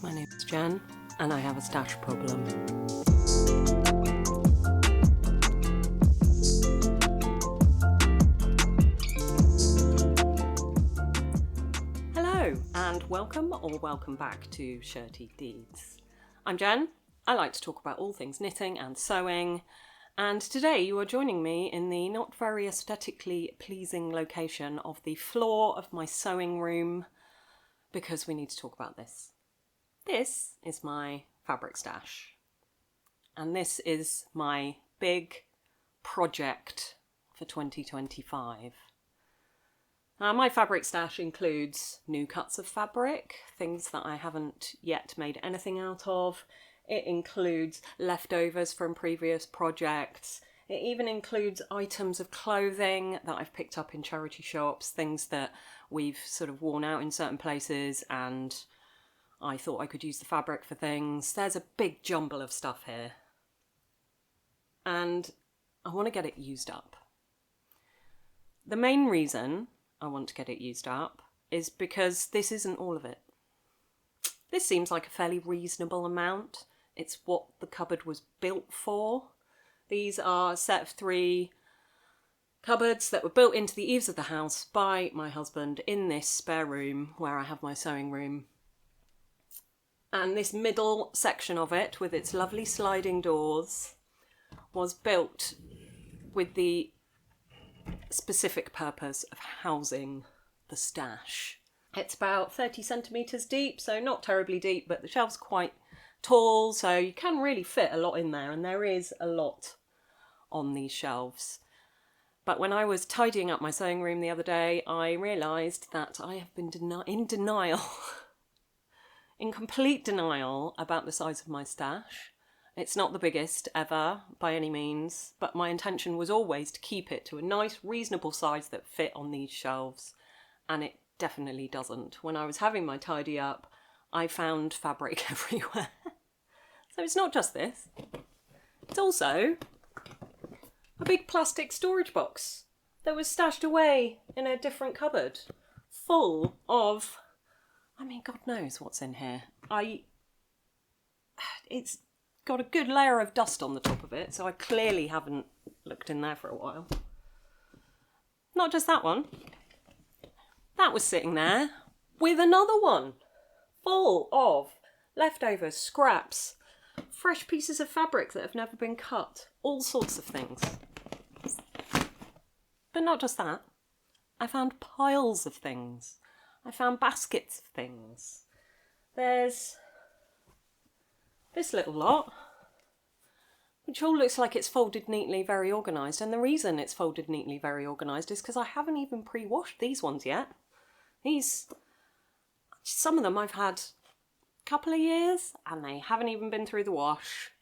My name is Jen, and I have a stash problem. Hello, and welcome or welcome back to Shirty Deeds. I'm Jen. I like to talk about all things knitting and sewing, and today you are joining me in the not very aesthetically pleasing location of the floor of my sewing room, because we need to talk about this. This is my fabric stash, and this is my big project for 2025. Now, my fabric stash includes new cuts of fabric, things that I haven't yet made anything out of. It includes leftovers from previous projects. It even includes items of clothing that I've picked up in charity shops, things that we've sort of worn out in certain places and I thought I could use the fabric for things. There's a big jumble of stuff here. And I want to get it used up. The main reason I want to get it used up is because this isn't all of it. This seems like a fairly reasonable amount. It's what the cupboard was built for. These are a set of 3 cupboards that were built into the eaves of the house by my husband in this spare room where I have my sewing room. And this middle section of it, with its lovely sliding doors, was built with the specific purpose of housing the stash. It's about 30 centimetres deep, so not terribly deep, but the shelf's quite tall, so you can really fit a lot in there, and there is a lot on these shelves. But when I was tidying up my sewing room the other day, I realised that I have been in denial, in complete denial about the size of my stash. It's not the biggest ever, by any means, but my intention was always to keep it to a nice, reasonable size that fit on these shelves, and it definitely doesn't. When I was having my tidy up, I found fabric everywhere. So it's not just this. It's also a big plastic storage box that was stashed away in a different cupboard, full of, God knows what's in here. It's got a good layer of dust on the top of it, so I clearly haven't looked in there for a while. Not just that one. That was sitting there with another one full of leftovers, scraps, fresh pieces of fabric that have never been cut, all sorts of things. But not just that. I found piles of things. I found baskets of things. There's this little lot, which all looks like it's folded neatly, very organised. And the reason it's folded neatly, very organised is because I haven't even pre-washed these ones yet. Some of them I've had a couple of years and they haven't even been through the wash.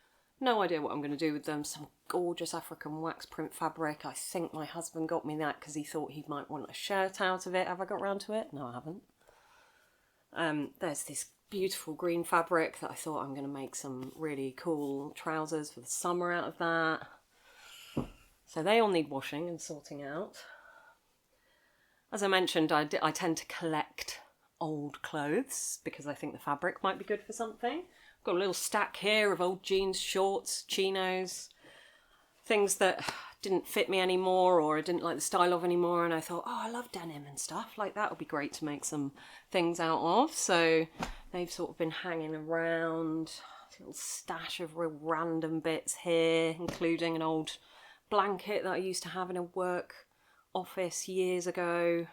No idea what I'm going to do with them. Some gorgeous African wax print fabric. I think my husband got me that because he thought he might want a shirt out of it. Have I got round to it? No, I haven't. There's this beautiful green fabric that I thought I'm going to make some really cool trousers for the summer out of that. So they all need washing and sorting out. As I mentioned, I tend to collect old clothes because I think the fabric might be good for something. I've got a little stack here of old jeans, shorts, chinos, things that didn't fit me anymore or I didn't like the style of anymore, and I thought, I love denim and stuff, like that would be great to make some things out of. So they've sort of been hanging around, a little stash of real random bits here, including an old blanket that I used to have in a work office years ago,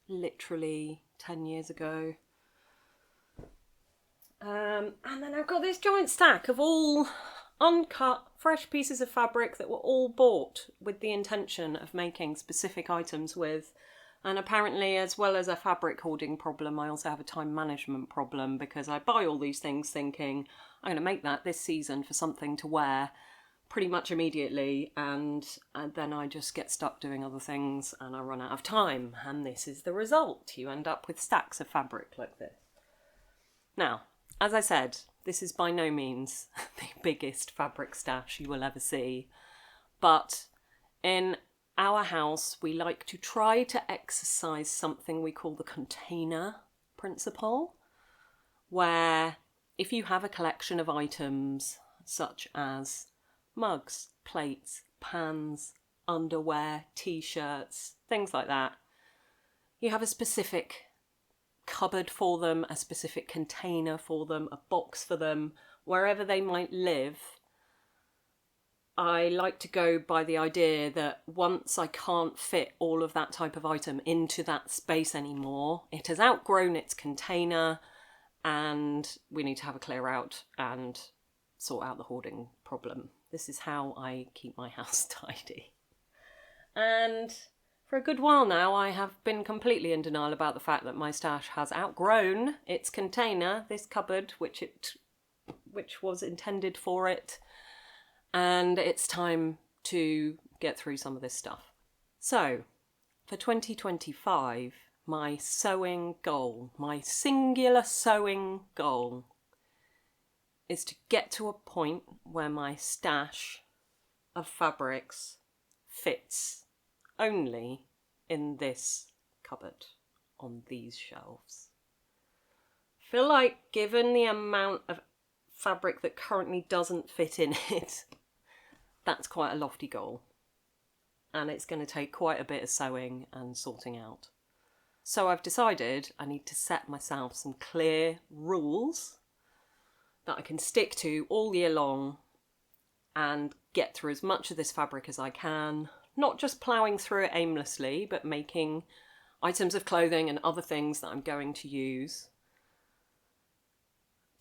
literally 10 years ago. And then I've got this giant stack of all uncut, fresh pieces of fabric that were all bought with the intention of making specific items with. And apparently, as well as a fabric hoarding problem, I also have a time management problem because I buy all these things thinking I'm going to make that this season for something to wear pretty much immediately, and then I just get stuck doing other things and I run out of time, and this is the result. You end up with stacks of fabric like this. Now, as I said, this is by no means the biggest fabric stash you will ever see, but in our house we like to try to exercise something we call the container principle, where if you have a collection of items such as mugs, plates, pans, underwear, t-shirts, things like that, you have a specific cupboard for them, a specific container for them, a box for them, wherever they might live. I like to go by the idea that once I can't fit all of that type of item into that space anymore, it has outgrown its container and we need to have a clear out and sort out the hoarding problem. This is how I keep my house tidy. And for a good while now, I have been completely in denial about the fact that my stash has outgrown its container, this cupboard, which was intended for it. And it's time to get through some of this stuff. So, for 2025, my sewing goal, my singular sewing goal, is to get to a point where my stash of fabrics fits only in this cupboard on these shelves. I feel like given the amount of fabric that currently doesn't fit in it, that's quite a lofty goal. And it's going to take quite a bit of sewing and sorting out. So I've decided I need to set myself some clear rules that I can stick to all year long and get through as much of this fabric as I can, not just ploughing through it aimlessly, but making items of clothing and other things that I'm going to use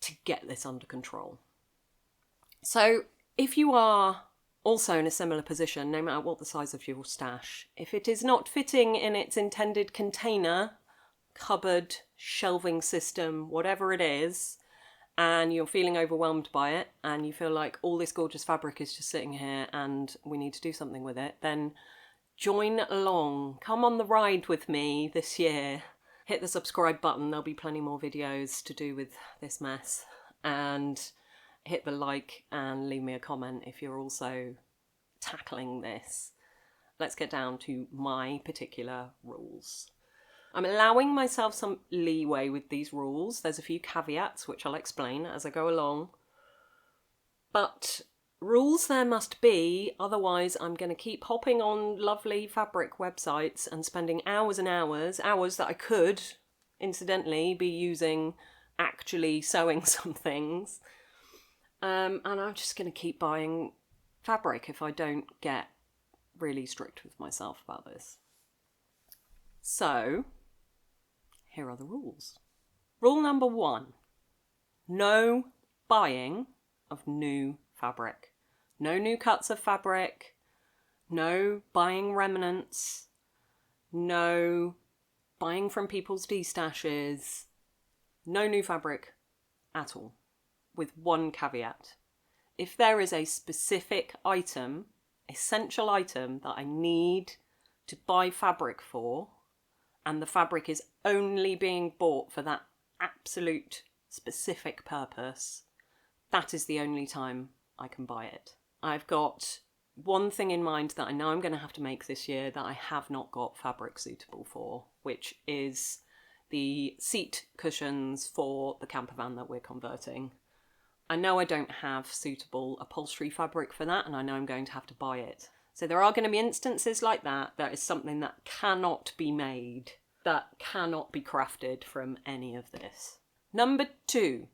to get this under control. So if you are also in a similar position, no matter what the size of your stash, if it is not fitting in its intended container, cupboard, shelving system, whatever it is, and you're feeling overwhelmed by it, and you feel like all this gorgeous fabric is just sitting here and we need to do something with it, then join along. Come on the ride with me this year. Hit the subscribe button, there'll be plenty more videos to do with this mess. And hit the like and leave me a comment if you're also tackling this. Let's get down to my particular rules. I'm allowing myself some leeway with these rules. There's a few caveats which I'll explain as I go along. But rules there must be, otherwise I'm going to keep hopping on lovely fabric websites and spending hours and hours that I could, incidentally, be using actually sewing some things. And I'm just going to keep buying fabric if I don't get really strict with myself about this. So, here are the rules. Rule number 1. No buying of new fabric. No new cuts of fabric. No buying remnants. No buying from people's destashes. No new fabric at all. With one caveat. If there is a specific item, essential item that I need to buy fabric for, and the fabric is only being bought for that absolute specific purpose, that is the only time I can buy it. I've got one thing in mind that I know I'm going to have to make this year that I have not got fabric suitable for, which is the seat cushions for the camper van that we're converting. I know I don't have suitable upholstery fabric for that, and I know I'm going to have to buy it. So there are going to be instances like that. That is something that cannot be made, that cannot be crafted from any of this. Number 2,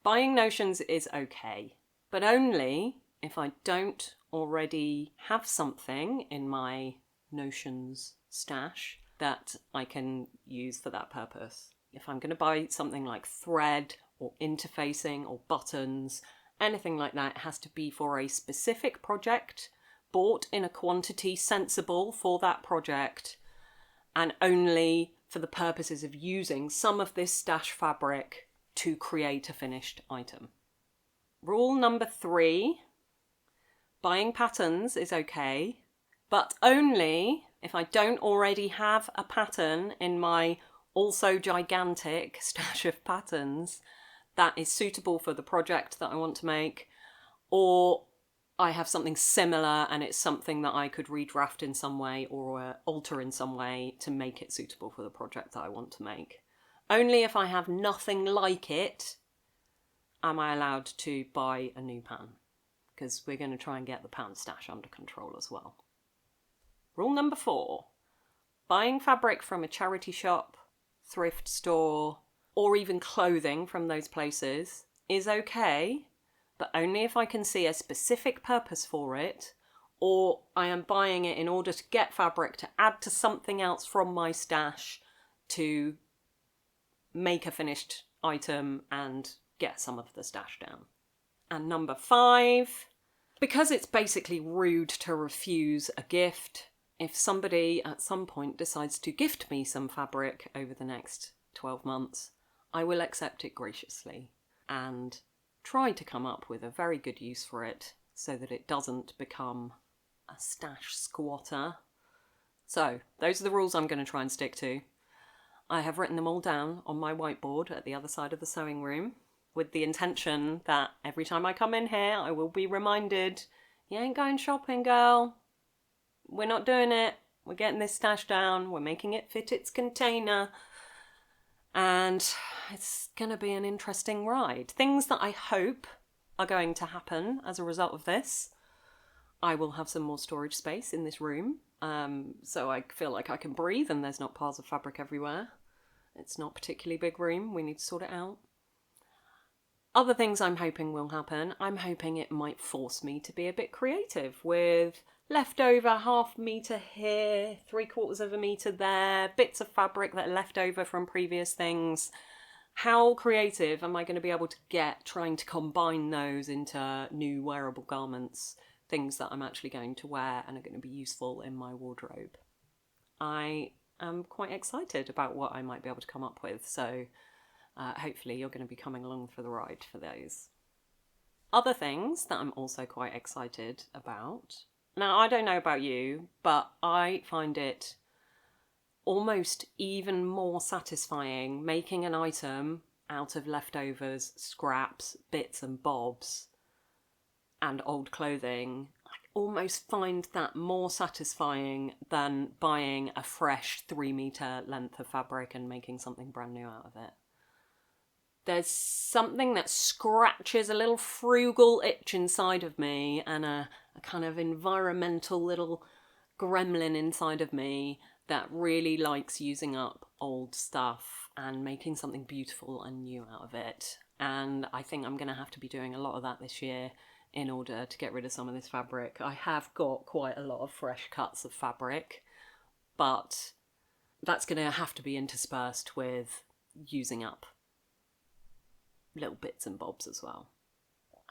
buying notions is okay, but only if I don't already have something in my notions stash that I can use for that purpose. If I'm going to buy something like thread or interfacing or buttons, anything like that, it has to be for a specific project, bought in a quantity sensible for that project, and only for the purposes of using some of this stash fabric to create a finished item. Rule number 3, buying patterns is okay, but only if I don't already have a pattern in my also gigantic stash of patterns that is suitable for the project that I want to make, or I have something similar and it's something that I could redraft in some way or alter in some way to make it suitable for the project that I want to make. Only if I have nothing like it am I allowed to buy a new pan? Because we're going to try and get the pan stash under control as well. Rule number 4, buying fabric from a charity shop, thrift store, or even clothing from those places is okay, but only if I can see a specific purpose for it, or I am buying it in order to get fabric to add to something else from my stash to make a finished item and get some of the stash down. And number 5, because it's basically rude to refuse a gift, if somebody at some point decides to gift me some fabric over the next 12 months, I will accept it graciously and try to come up with a very good use for it so that it doesn't become a stash squatter. So those are the rules I'm going to try and stick to. I have written them all down on my whiteboard at the other side of the sewing room with the intention that every time I come in here I will be reminded, you ain't going shopping, girl. We're not doing it. We're getting this stash down. We're making it fit its container. And it's going to be an interesting ride. Things that I hope are going to happen as a result of this. I will have some more storage space in this room. So I feel like I can breathe and there's not piles of fabric everywhere. It's not a particularly big room. We need to sort it out. Other things I'm hoping will happen. I'm hoping it might force me to be a bit creative with leftover 1/2 metre here, 3/4 of a metre there, bits of fabric that are left over from previous things. How creative am I going to be able to get trying to combine those into new wearable garments, things that I'm actually going to wear and are going to be useful in my wardrobe? I am quite excited about what I might be able to come up with, so hopefully you're going to be coming along for the ride for those. Other things that I'm also quite excited about. Now, I don't know about you, but I find it almost even more satisfying making an item out of leftovers, scraps, bits and bobs, and old clothing. I almost find that more satisfying than buying a fresh 3 metre length of fabric and making something brand new out of it. There's something that scratches a little frugal itch inside of me and a kind of environmental little gremlin inside of me that really likes using up old stuff and making something beautiful and new out of it. And I think I'm going to have to be doing a lot of that this year in order to get rid of some of this fabric. I have got quite a lot of fresh cuts of fabric, but that's going to have to be interspersed with using up little bits and bobs as well.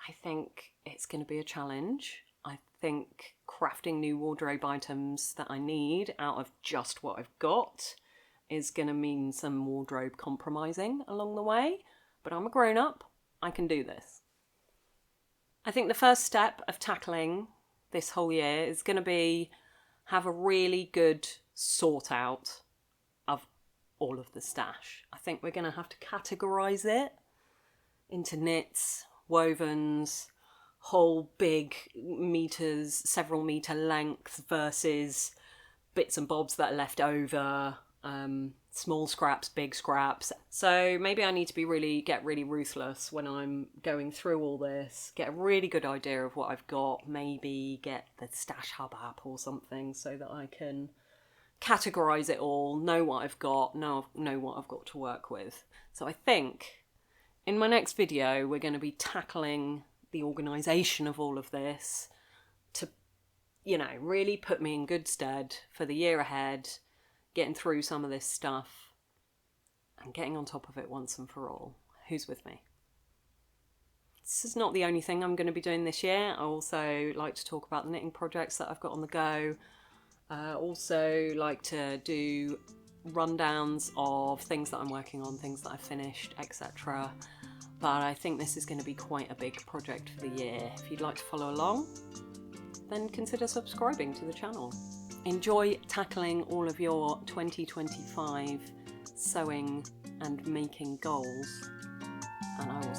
I think it's going to be a challenge. I think crafting new wardrobe items that I need out of just what I've got is going to mean some wardrobe compromising along the way, but I'm a grown-up, I can do this. I think the first step of tackling this whole year is going to be have a really good sort out of all of the stash. I think we're going to have to categorise it into knits, wovens, whole big meters, several metre lengths versus bits and bobs that are left over, small scraps, big scraps. So maybe I need to get really ruthless when I'm going through all this, get a really good idea of what I've got, maybe get the Stash Hub app or something so that I can categorise it all, know what I've got, know what I've got to work with. So I think in my next video, we're going to be tackling the organisation of all of this to, really put me in good stead for the year ahead, getting through some of this stuff and getting on top of it once and for all. Who's with me? This is not the only thing I'm going to be doing this year. I also like to talk about the knitting projects that I've got on the go. Also like to do rundowns of things that I'm working on, things that I've finished, etc. But I think this is going to be quite a big project for the year. If you'd like to follow along, then consider subscribing to the channel. Enjoy tackling all of your 2025 sewing and making goals, and I will